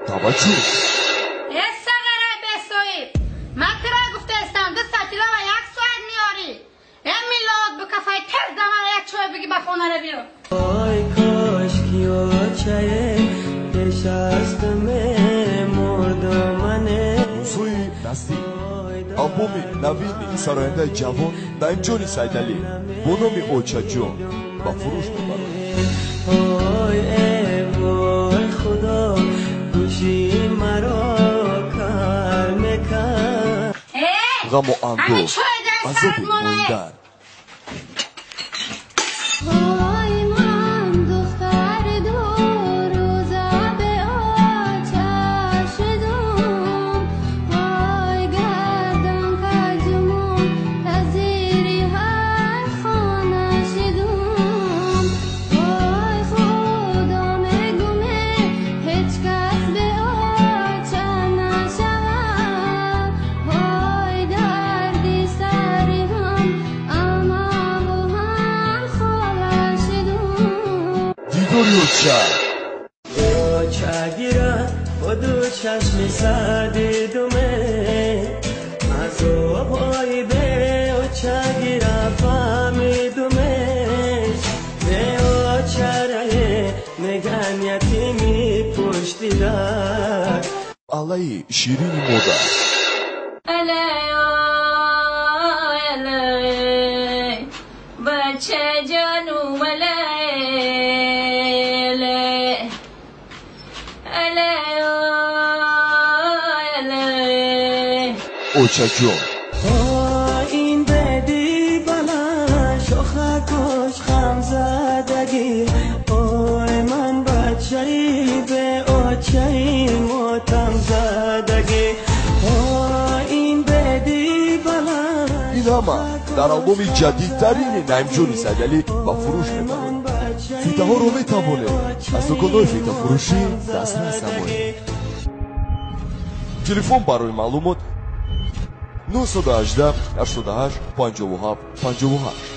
توجه استقره بسوید مطرح گفته استم 2 ساعتی و 1 ساعت میاری این میلاد به کفای تر زمان یک چوه بگی به خونه رو بیرون آی کاش کیو چه نشستم مردمانه موضوعی نزدیک آلبومی نوین سراینده جوان نعیم سیدعلی با نام اوچاجون با فروش میبرد. آی وای خدا گوشی مرا کار میکن غم و اندوه عذاب موندن چاگیرا خودو چشم سادی دومه عذابای به او چاگیرا فامی دومش به او چرای نگان یتیمی پشتی دار علای شیرین مودا الهی بچه جانو اوچاجون این بدی بلا شخکش خم زدگی اوی من بچه‌ای به اوچه‌ای ماتم زدگی این بدی بلا این همه در آلبوم جدیدترین نعیم سیدعلی با فروش میبرد. فیته ها رو میتوانه از دکان‌های فیته فروشی دسترس نمایید. تلفن برای معلومات 918 88 57 58